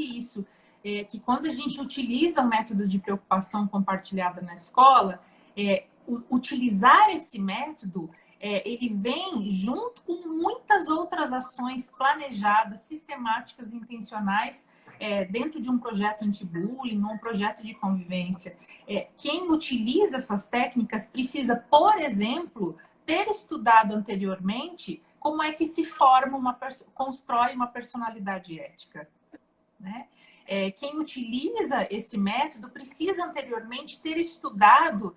isso, que quando a gente utiliza o método de preocupação compartilhada na escola, utilizar esse método, ele vem junto com muitas outras ações planejadas, sistemáticas e intencionais dentro de um projeto anti-bullying, um projeto de convivência. Quem utiliza essas técnicas precisa, por exemplo, ter estudado anteriormente como é que se forma, constrói uma personalidade ética, né? Quem utiliza esse método precisa anteriormente ter estudado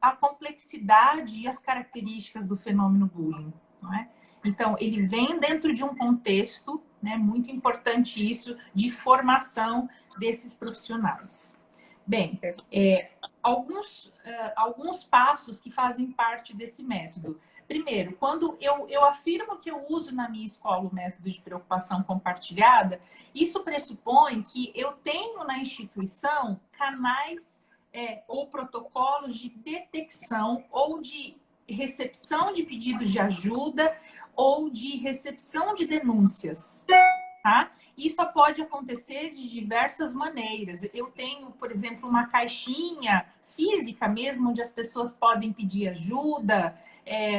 a complexidade e as características do fenômeno bullying, não é? Então, ele vem dentro de um contexto, né, muito importante isso, de formação desses profissionais. Bem, alguns passos que fazem parte desse método. Primeiro, quando eu afirmo que eu uso na minha escola o método de preocupação compartilhada, isso pressupõe que eu tenho na instituição canais ou protocolos de detecção ou de recepção de pedidos de ajuda ou de recepção de denúncias, tá? Isso pode acontecer de diversas maneiras. Eu tenho, por exemplo, uma caixinha física mesmo, onde as pessoas podem pedir ajuda.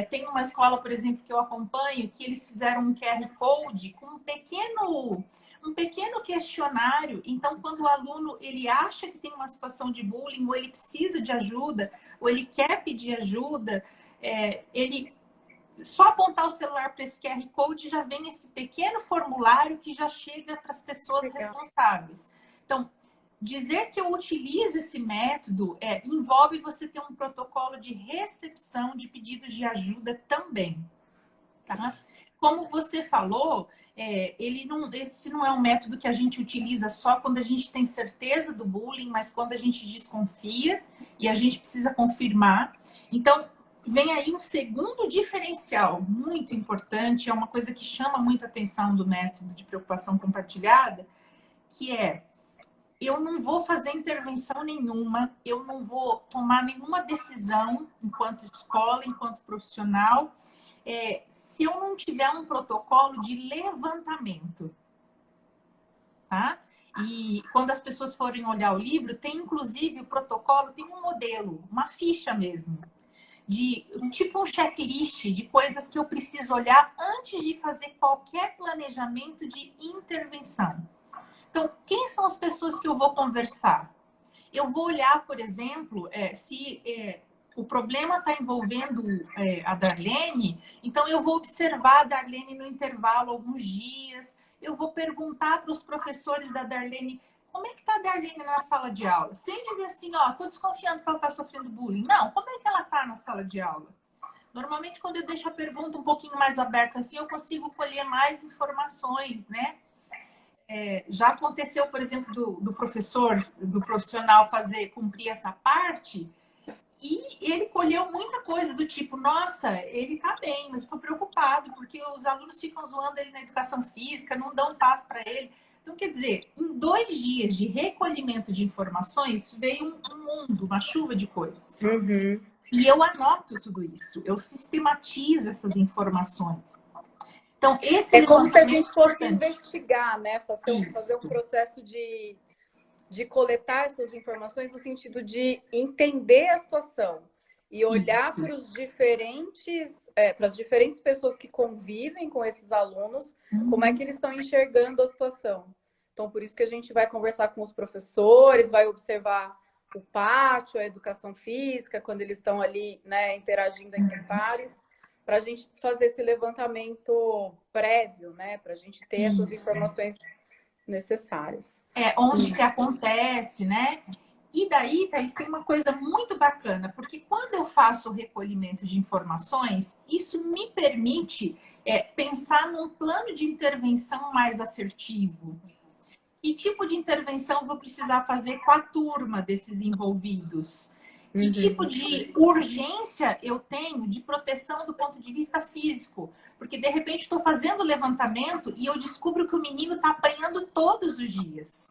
Tem uma escola, por exemplo, que eu acompanho, que eles fizeram um QR Code com um pequeno questionário. Então, quando o aluno ele acha que tem uma situação de bullying, ou ele precisa de ajuda, ou ele quer pedir ajuda, ele só apontar o celular para esse QR Code já vem esse pequeno formulário que já chega para as pessoas responsáveis. Então, dizer que eu utilizo esse método envolve você ter um protocolo de recepção de pedidos de ajuda também, tá? Como você falou, esse não é um método que a gente utiliza só quando a gente tem certeza do bullying, mas quando a gente desconfia e a gente precisa confirmar. Então, vem aí um segundo diferencial muito importante, é uma coisa que chama muito a atenção do método de preocupação compartilhada, que eu não vou fazer intervenção nenhuma, eu não vou tomar nenhuma decisão enquanto escola, enquanto profissional, se eu não tiver um protocolo de levantamento, tá? E quando as pessoas forem olhar o livro, tem inclusive o protocolo, tem um modelo, uma ficha mesmo, de tipo um checklist de coisas que eu preciso olhar antes de fazer qualquer planejamento de intervenção. Então, quem são as pessoas que eu vou conversar? Eu vou olhar, por exemplo, se o problema está envolvendo a Darlene, então eu vou observar a Darlene no intervalo alguns dias, eu vou perguntar para os professores da Darlene como é que está a Darlene na sala de aula? Sem dizer assim, estou desconfiando que ela está sofrendo bullying. Não, como é que ela está na sala de aula? Normalmente, quando eu deixo a pergunta um pouquinho mais aberta assim, eu consigo colher mais informações, né? Já aconteceu, por exemplo, do profissional cumprir essa parte, e ele colheu muita coisa do tipo, nossa, ele tá bem, mas estou preocupado, porque os alunos ficam zoando ele na educação física, não dão passo para ele. Então, quer dizer, em 2 dias de recolhimento de informações, veio um mundo, uma chuva de coisas. Uhum. E eu anoto tudo isso, eu sistematizo essas informações. Então, esse como se a gente fosse investigar, né? Fazer um processo de coletar essas informações no sentido de entender a situação e olhar para as diferentes pessoas que convivem com esses alunos, como é que eles estão enxergando a situação. Então, por isso que a gente vai conversar com os professores, vai observar o pátio, a educação física, quando eles estão ali, né, interagindo entre pares, para a gente fazer esse levantamento prévio, né, para a gente ter essas informações necessárias. Onde que acontece, né? E daí, Thaís, tem uma coisa muito bacana, porque quando eu faço o recolhimento de informações, isso me permite pensar num plano de intervenção mais assertivo. Que tipo de intervenção eu vou precisar fazer com a turma desses envolvidos? Que tipo de urgência eu tenho de proteção do ponto de vista físico? Porque, de repente, estou fazendo o levantamento e eu descubro que o menino está apanhando todos os dias.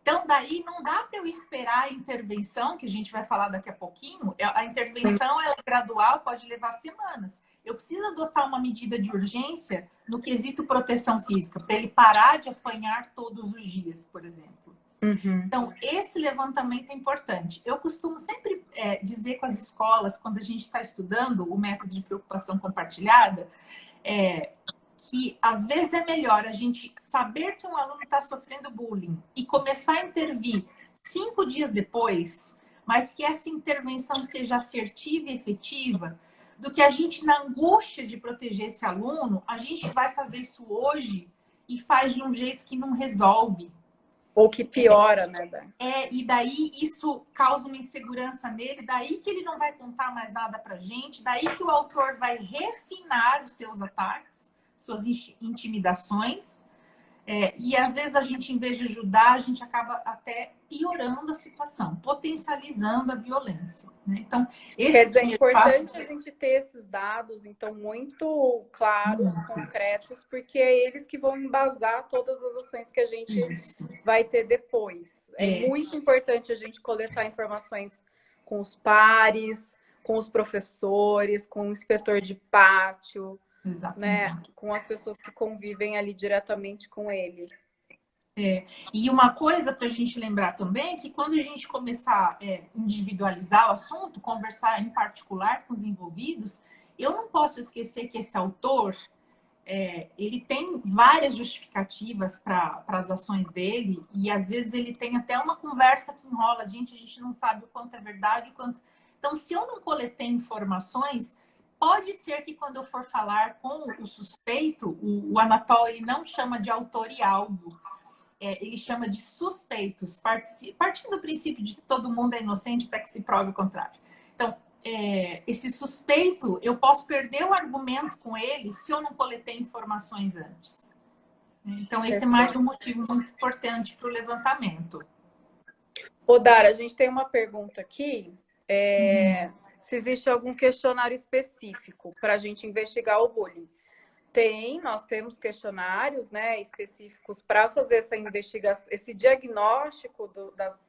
Então, daí não dá para eu esperar a intervenção, que a gente vai falar daqui a pouquinho. A intervenção ela é gradual, pode levar semanas. Eu preciso adotar uma medida de urgência no quesito proteção física, para ele parar de apanhar todos os dias, por exemplo. Uhum. Então, esse levantamento é importante. Eu costumo sempre dizer com as escolas, quando a gente está estudando o método de preocupação compartilhada, que às vezes é melhor a gente saber que um aluno está sofrendo bullying e começar a intervir 5 dias depois, mas que essa intervenção seja assertiva e efetiva, do que a gente, na angústia de proteger esse aluno, a gente vai fazer isso hoje e faz de um jeito que não resolve. Ou que piora, né, Dani? E daí isso causa uma insegurança nele, daí que ele não vai contar mais nada pra gente, daí que o autor vai refinar os seus ataques, suas intimidações, e às vezes a gente, em vez de ajudar, a gente acaba até piorando a situação, potencializando a violência, né? Então, quer dizer, é importante a gente ter esses dados, então, muito claros, concretos, porque é eles que vão embasar todas as ações que a gente vai ter depois. É muito importante a gente coletar informações com os pares, com os professores, com o inspetor de pátio, né, com as pessoas que convivem ali diretamente com ele. E uma coisa para a gente lembrar também é que quando a gente começar a individualizar o assunto, conversar em particular com os envolvidos, eu não posso esquecer que esse autor, ele tem várias justificativas para as ações dele, e às vezes ele tem até uma conversa que enrola a gente não sabe o quanto é verdade, o quanto... Então, se eu não coletei informações, pode ser que quando eu for falar com o suspeito, o Anatol ele não chama de autor e alvo, ele chama de suspeitos, partindo do princípio de que todo mundo é inocente até que se prove o contrário. Então, esse suspeito, eu posso perder o argumento com ele se eu não coletei informações antes. Então, esse é mais um motivo muito importante para o levantamento. Ô, Dara, a gente tem uma pergunta aqui. Se existe algum questionário específico para a gente investigar o bullying? Nós temos questionários, né, específicos para fazer essa investigação, esse diagnóstico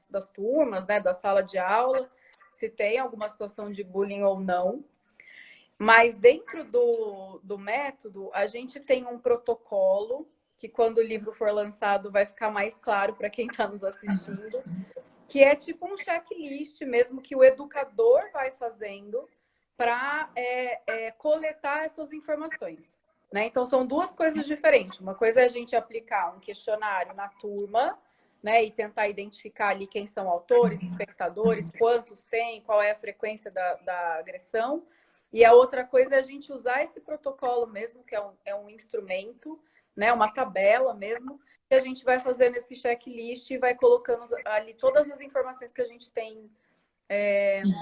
das turmas, né, da sala de aula, se tem alguma situação de bullying ou não. Mas dentro do método, a gente tem um protocolo, que quando o livro for lançado vai ficar mais claro para quem está nos assistindo, que é tipo um checklist mesmo que o educador vai fazendo para coletar essas informações. Né? Então, são duas coisas diferentes. Uma coisa é a gente aplicar um questionário na turma, né, e tentar identificar ali quem são autores, espectadores, quantos tem, qual é a frequência da agressão. E a outra coisa é a gente usar esse protocolo mesmo, que é um instrumento, né, uma tabela mesmo, que a gente vai fazendo esse checklist e vai colocando ali todas as informações que a gente tem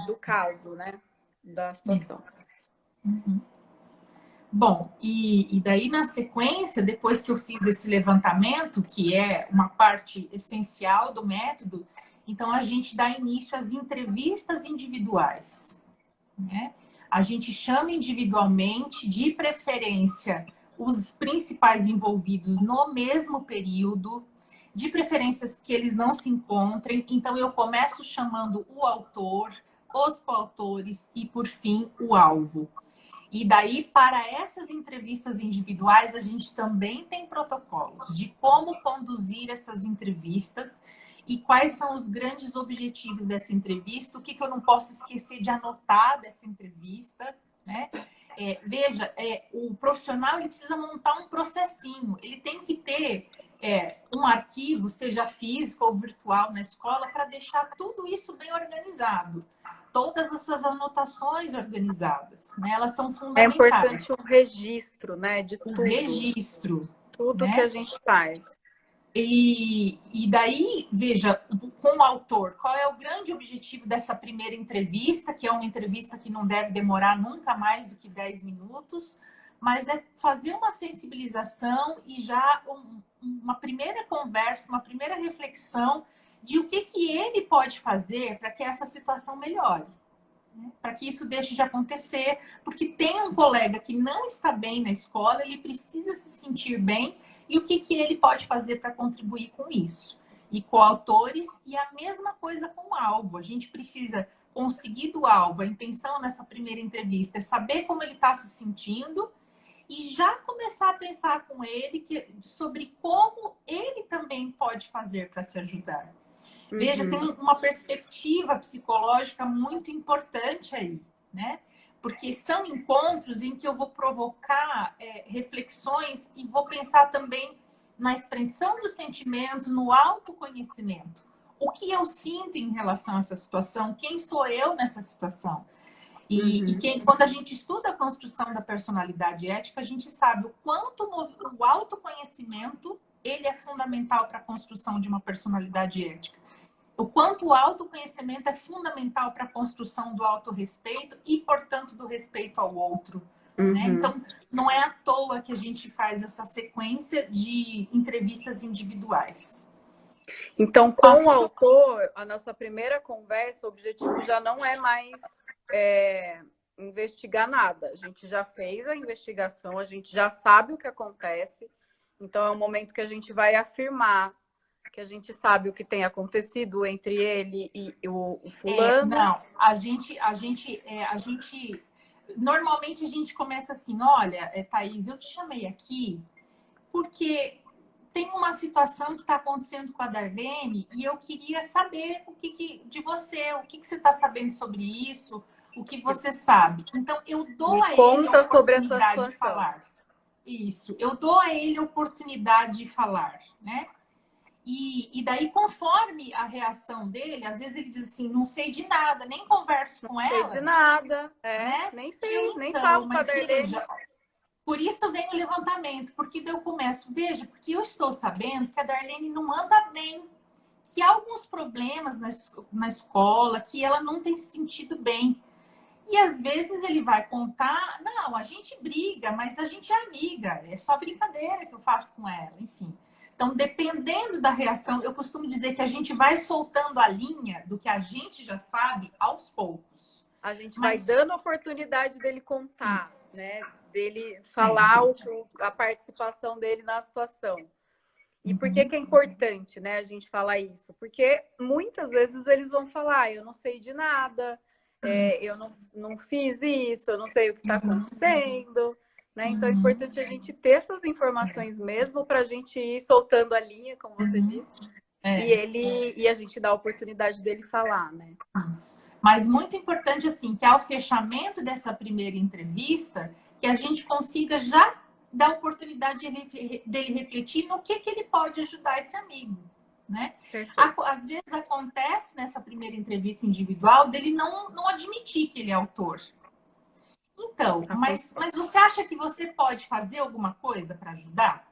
do caso, né, da situação. Bom, e daí na sequência, depois que eu fiz esse levantamento, que é uma parte essencial do método, então a gente dá início às entrevistas individuais, né? A gente chama individualmente, de preferência, os principais envolvidos no mesmo período, de preferências que eles não se encontrem. Então eu começo chamando o autor, os coautores e, por fim, o alvo. E daí, para essas entrevistas individuais, a gente também tem protocolos de como conduzir essas entrevistas e quais são os grandes objetivos dessa entrevista, o que eu não posso esquecer de anotar dessa entrevista, né? Veja, o profissional ele precisa montar um processinho, ele tem que ter um arquivo, seja físico ou virtual na escola, para deixar tudo isso bem organizado. Todas essas anotações organizadas, né? Elas são fundamentais. É importante um registro, né? De tudo. Registro. Tudo, né? Que a gente faz. E daí, veja, com o autor, qual é o grande objetivo dessa primeira entrevista, que é uma entrevista que não deve demorar nunca mais do que 10 minutos, mas é fazer uma sensibilização e já uma primeira conversa, uma primeira reflexão de o que ele pode fazer para que essa situação melhore, né? Para que isso deixe de acontecer, porque tem um colega que não está bem na escola, ele precisa se sentir bem, e o que ele pode fazer para contribuir com isso. e coautores, e a mesma coisa com o alvo. A gente precisa conseguir do alvo, a intenção nessa primeira entrevista é saber como ele está se sentindo e já começar a pensar com ele sobre como ele também pode fazer para se ajudar. Veja, tem uma perspectiva psicológica muito importante aí, né? Porque são encontros em que eu vou provocar reflexões e vou pensar também na expressão dos sentimentos, no autoconhecimento. O que eu sinto em relação a essa situação? Quem sou eu nessa situação? Quando a gente estuda a construção da personalidade ética, a gente sabe o quanto o autoconhecimento ele é fundamental para a construção de uma personalidade ética. O quanto o autoconhecimento é fundamental para a construção do autorrespeito e, portanto, do respeito ao outro. Né? Então, não é à toa que a gente faz essa sequência de entrevistas individuais. Então, com o autor, a nossa primeira conversa, o objetivo já não é mais investigar nada. A gente já fez a investigação, a gente já sabe o que acontece. Então, é um momento que a gente vai afirmar que a gente sabe o que tem acontecido entre ele e o fulano. Não, normalmente a gente começa assim, olha, Thaís, eu te chamei aqui porque tem uma situação que está acontecendo com a Darlene e eu queria saber de você, o que você está sabendo sobre isso, o que você sabe. Então, eu dou a ele a oportunidade de falar. Isso, eu dou a ele a oportunidade de falar, né? E daí, conforme a reação dele, às vezes ele diz assim, não sei de nada, nem converso com ela. Não sei de nada, né? Nem sei, nem falo com a Darlene. Por isso vem o levantamento, porque daí eu começo, porque eu estou sabendo que a Darlene não anda bem, que há alguns problemas na escola, que ela não tem se sentido bem. E às vezes ele vai contar, não, a gente briga, mas a gente é amiga, é só brincadeira que eu faço com ela, enfim. Então, dependendo da reação, eu costumo dizer que a gente vai soltando a linha do que a gente já sabe aos poucos. A gente vai dando a oportunidade dele contar, né? Dele falar a participação dele na situação. E por que é importante, né, a gente falar isso? Porque muitas vezes eles vão falar, eu não sei de nada, eu não fiz isso, eu não sei o que está acontecendo. Né? Então é importante a gente ter essas informações mesmo para a gente ir soltando a linha, como você disse, e a gente dá a oportunidade dele falar, né? Isso. Mas muito importante, assim, que ao fechamento dessa primeira entrevista, que a gente consiga já dar a oportunidade dele refletir no que ele pode ajudar esse amigo, né? Às vezes acontece nessa primeira entrevista individual dele não admitir que ele é autor. Então, mas você acha que você pode fazer alguma coisa para ajudar?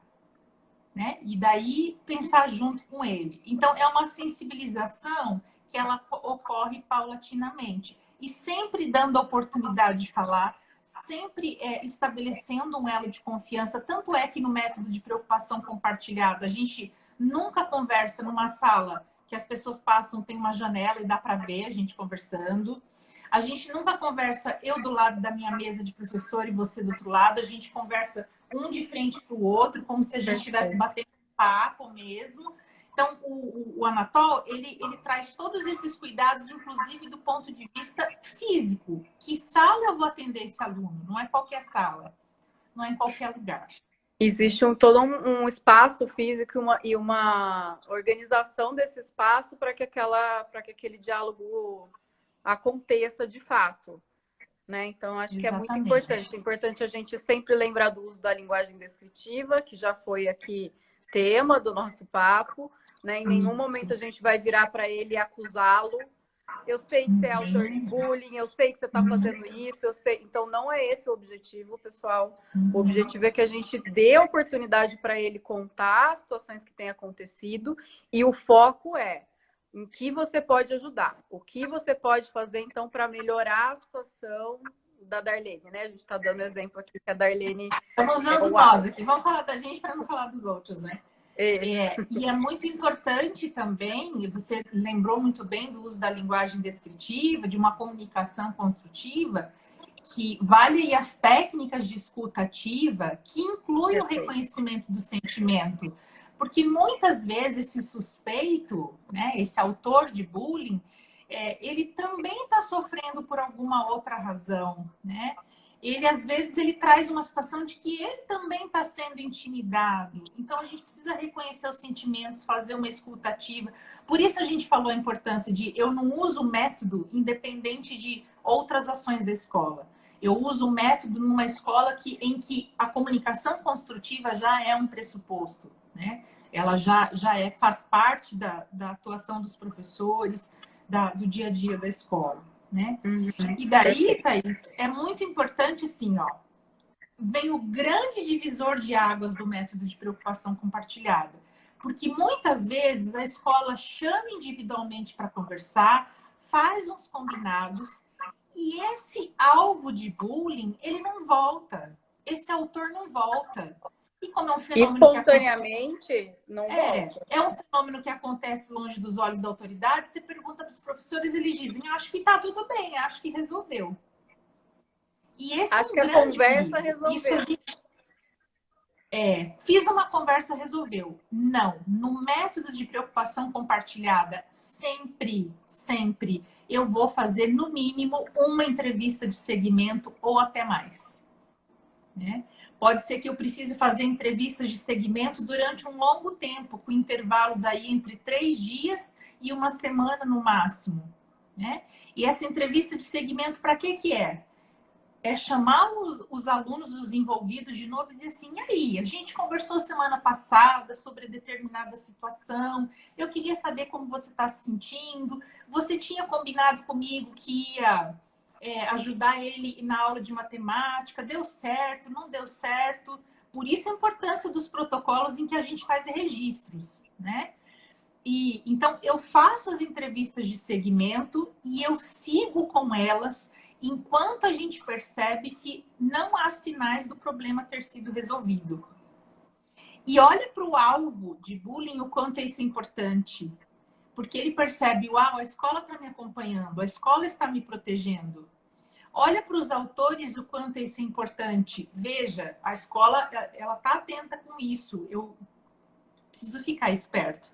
Né? E daí pensar junto com ele. Então, é uma sensibilização que ela ocorre paulatinamente. E sempre dando a oportunidade de falar, sempre estabelecendo um elo de confiança. Tanto é que no método de preocupação compartilhada, a gente nunca conversa numa sala que as pessoas passam, tem uma janela e dá para ver a gente conversando. A gente nunca conversa eu do lado da minha mesa de professor e você do outro lado. A gente conversa um de frente para o outro, como se a gente estivesse batendo papo mesmo. Então, o Anatol, ele traz todos esses cuidados, inclusive do ponto de vista físico. Que sala eu vou atender esse aluno? Não é qualquer sala, não é em qualquer lugar. Existe todo um espaço físico e uma organização desse espaço para que aquele diálogo aconteça de fato, né? Então, acho que é muito importante. É importante a gente sempre lembrar do uso da linguagem descritiva, que já foi aqui tema do nosso papo, né? Em nenhum momento a gente vai virar para ele e acusá-lo. Eu sei que você é autor de bullying, eu sei que você está fazendo isso, eu sei. Então, não é esse o objetivo, pessoal. O objetivo é que a gente dê a oportunidade para ele contar as situações que têm acontecido e o foco é em que você pode ajudar. O que você pode fazer, então, para melhorar a situação da Darlene, né? A gente está dando exemplo aqui que a Darlene... Estamos usando nós aqui. Vamos falar da gente para não falar dos outros, né? E é muito importante também, você lembrou muito bem do uso da linguagem descritiva, de uma comunicação construtiva, que vale aí as técnicas de escuta ativa, que inclui o reconhecimento do sentimento. Porque muitas vezes esse suspeito, né, esse autor de bullying, ele também está sofrendo por alguma outra razão, né? Ele, às vezes, ele traz uma situação de que ele também está sendo intimidado. Então, a gente precisa reconhecer os sentimentos, fazer uma escuta ativa. Por isso, a gente falou a importância de eu não uso o método independente de outras ações da escola. Eu uso o método numa escola em que a comunicação construtiva já é um pressuposto, né? Ela faz parte da atuação dos professores, do dia a dia da escola, né? E daí, Thaís, é muito importante, assim, ó, vem o grande divisor de águas do método de preocupação compartilhada. Porque muitas vezes a escola chama individualmente para conversar, faz uns combinados, e esse alvo de bullying, ele não volta. Esse autor não volta. E como é um fenômeno espontaneamente, não volta. É um fenômeno que acontece longe dos olhos da autoridade, você pergunta para os professores, eles dizem, acho que está tudo bem, acho que resolveu. E esse acho que a conversa resolveu. Fiz uma conversa, resolveu. Não. No método de preocupação compartilhada, sempre eu vou fazer, no mínimo, uma entrevista de segmento ou até mais. Né? Pode ser que eu precise fazer entrevistas de segmento durante um longo tempo, com intervalos aí entre 3 dias e 1 semana no máximo. Né? E essa entrevista de segmento, para que é? É chamar os alunos, os envolvidos de novo e dizer assim, e aí, a gente conversou semana passada sobre determinada situação, eu queria saber como você está se sentindo, você tinha combinado comigo que ia ajudar ele na aula de matemática, deu certo, não deu certo? Por isso a importância dos protocolos em que a gente faz registros, né? E então eu faço as entrevistas de segmento e eu sigo com elas enquanto a gente percebe que não há sinais do problema ter sido resolvido. E olha para o alvo de bullying o quanto isso é importante. Porque ele percebe, uau, a escola está me acompanhando, a escola está me protegendo. Olha para os autores o quanto isso é importante. Veja, a escola ela está atenta com isso. Eu preciso ficar esperto.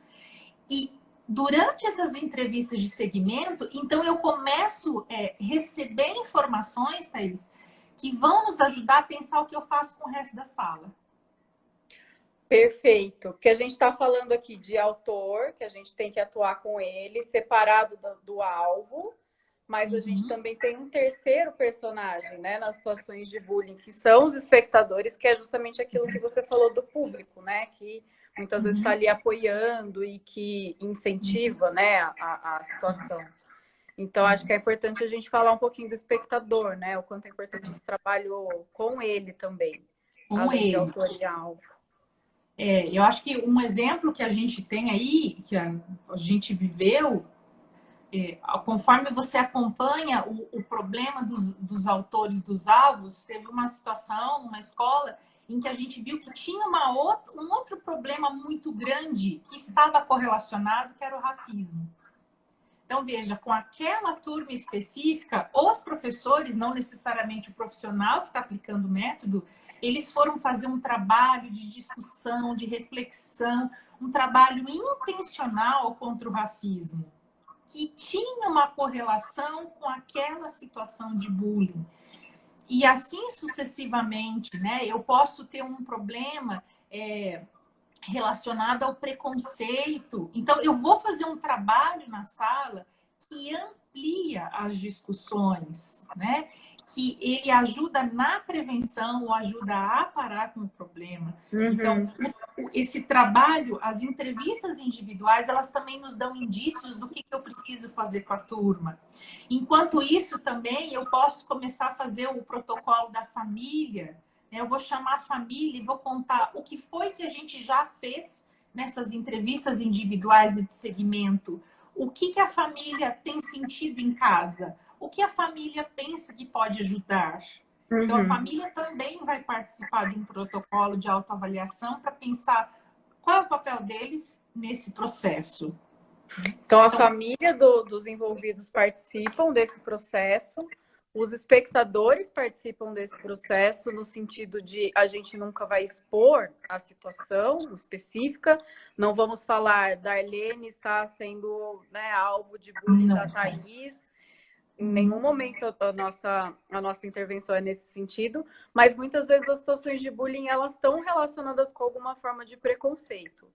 E durante essas entrevistas de segmento, então eu começo a receber informações, Thaís, que vão nos ajudar a pensar o que eu faço com o resto da sala. Perfeito. Porque a gente está falando aqui de autor, que a gente tem que atuar com ele, separado do alvo, mas a gente também tem um terceiro personagem, né, nas situações de bullying, que são os espectadores, que é justamente aquilo que você falou do público, né, que muitas vezes está ali apoiando e que incentiva, né, a situação. Então, acho que é importante a gente falar um pouquinho do espectador, né, o quanto é importante esse trabalho com ele também, além de autor e alvo. Eu acho que um exemplo que a gente tem aí, que a gente viveu, conforme você acompanha o problema dos autores dos alvos, teve uma situação numa escola em que a gente viu que tinha um outro problema muito grande que estava correlacionado, que era o racismo. Então, veja, com aquela turma específica, os professores, não necessariamente o profissional que está aplicando o método, eles foram fazer um trabalho de discussão, de reflexão, um trabalho intencional contra o racismo, que tinha uma correlação com aquela situação de bullying. E assim sucessivamente, né? Eu posso ter um problema relacionado ao preconceito. Então, eu vou fazer um trabalho na sala que amplia as discussões, né? Que ele ajuda na prevenção ou ajuda a parar com o problema. Então, esse trabalho, as entrevistas individuais, elas também nos dão indícios do que eu preciso fazer com a turma. Enquanto isso, também, eu posso começar a fazer o protocolo da família. Eu vou chamar a família e vou contar o que foi que a gente já fez nessas entrevistas individuais e de segmento. O que a família tem sentido em casa? O que a família pensa que pode ajudar? Então, a família também vai participar de um protocolo de autoavaliação para pensar qual é o papel deles nesse processo. Então, a família dos envolvidos participam desse processo, Os espectadores participam desse processo no sentido de a gente nunca vai expor a situação específica, não vamos falar da Arlene está sendo, né, alvo de bullying da Thaís. Em nenhum momento a nossa intervenção é nesse sentido, mas muitas vezes as situações de bullying elas estão relacionadas com alguma forma de preconceito.